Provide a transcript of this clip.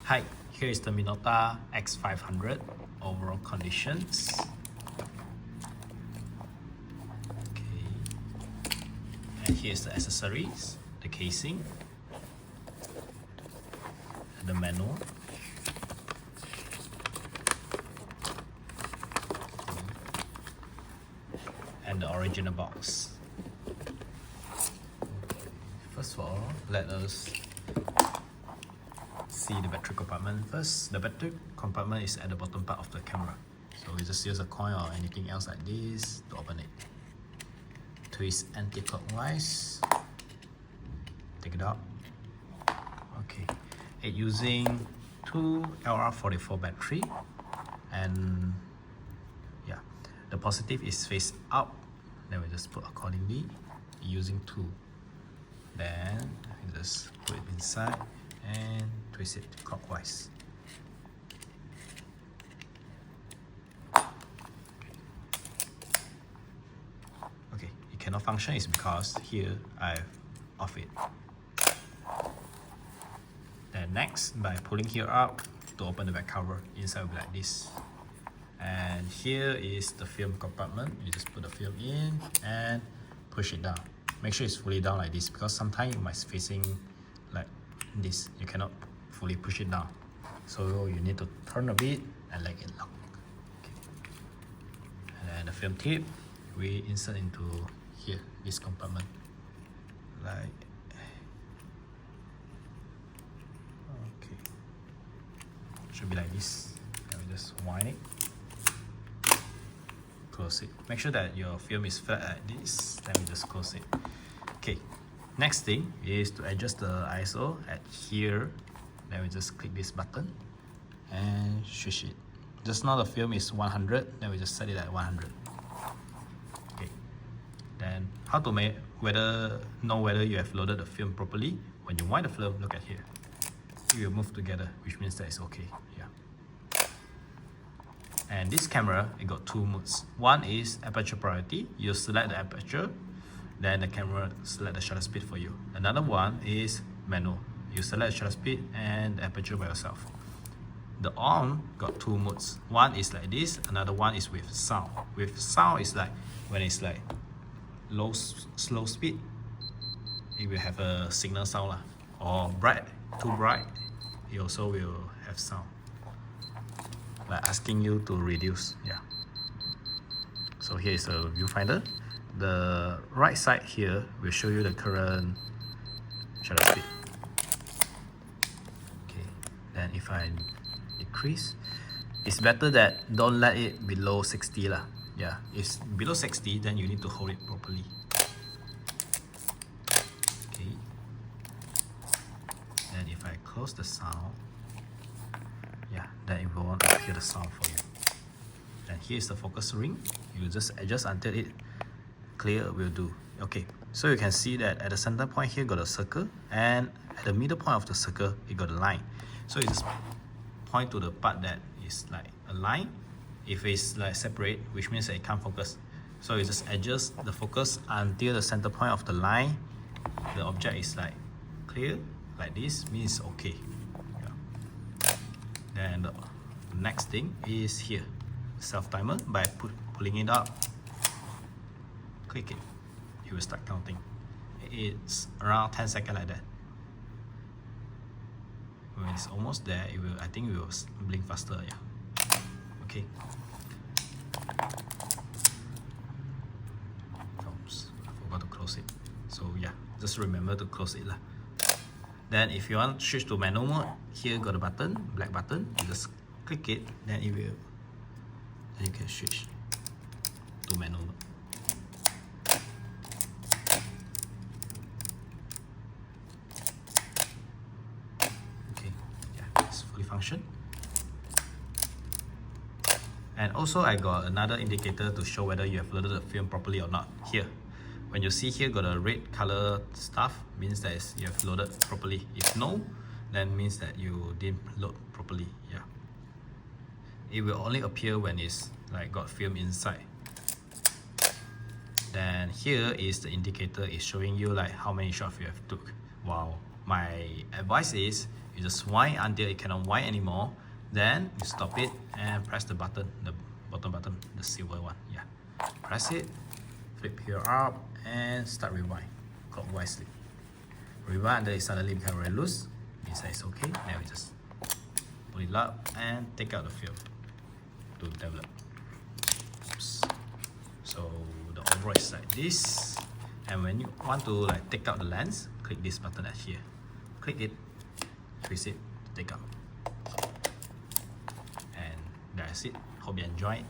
Hi, here is the Minolta X500 overall conditions. Okay, and here's the accessories, the casing, and the manual. And the original box. First of all, let us see the battery compartment first. The battery compartment is at the bottom part of the camera. So we just use a coin or anything else like this to open it. Twist anti-clockwise. Take it out. Okay. It using 2 LR44 battery, and yeah, the positive is face up. Then we just put accordingly using 2. Then we just put it inside and twist it clockwise. Okay, it cannot function is because here I've off it. Then next, by pulling here up to open the back cover, inside will be like this. And here is the film compartment. You just put the film in and push it down. Make sure it's fully down like this, because sometimes you might facing like this. You cannot fully push it down. So you need to turn a bit and let it lock. Okay. And then the film tip, we insert into here, this compartment. Like, okay. Should be like this. And we just wind it. Close it. Make sure that your film is flat like this, then we just close it. Okay, next thing is to adjust the ISO at here. Then we just click this button and switch it. Just now the film is 100, then we just set it at 100. Okay, then how to know whether you have loaded the film properly? When you wind the film, look at here. It will move together, which means that it's okay. Yeah. And this camera, it got 2 modes. One is aperture priority. You select the aperture, then the camera select the shutter speed for you. Another one is manual. You select the shutter speed and the aperture by yourself. The on got 2 modes. One is like this, another one is with sound. With sound is like when it's like slow speed, it will have a signal sound lah. Or bright, too bright, it also will have sound. Like asking you to reduce. Yeah. So here is a viewfinder. The right side here will show you the current shutter speed. Okay. Then if I decrease, it's better that don't let it below 60 lah. Yeah. If below 60, then you need to hold it properly. Okay. And if I close the sound, yeah, then it won't appear the sound for you. And here's the focus ring. You just adjust until it clear will do. Okay, so you can see that at the center point here got a circle, and at the middle point of the circle it got a line. So you just point to the part that is like a line. If it's like separate, which means that it can't focus. So you just adjust the focus until the center point of the line. The object is like clear, like this, means okay. Then the next thing is here, self timer. By pulling it up, click it, it will start counting. It's around 10 seconds like that. When it's almost there, it will, I think it will blink faster. Yeah. Okay. Oops, I forgot to close it. So yeah, just remember to close it lah. Then if you want to switch to manual mode, here got a button, black button. You just click it, then it will, then you can switch to manual mode. Okay, yeah, it's fully function. And also I got another indicator to show whether you have loaded the film properly or not. Here. When you see here got a red color stuff, means that you have loaded properly. If no, then means that you didn't load properly. Yeah. It will only appear when it's like got film inside. Then here is the indicator, is showing you like how many shots you have took. Wow. My advice is You just wind until it cannot wind anymore. Then you stop it and press the button, the bottom button, the silver one. Yeah. Press it, flip here up, and start rewind clockwise. Rewind until it suddenly becomes very loose. Means that it's okay. Now we just pull it up and take out the film to develop. Oops. So the overall is like this. And when you want to like take out the lens, click this button at here. Click it, twist it, take out. And that's it. Hope you enjoyed.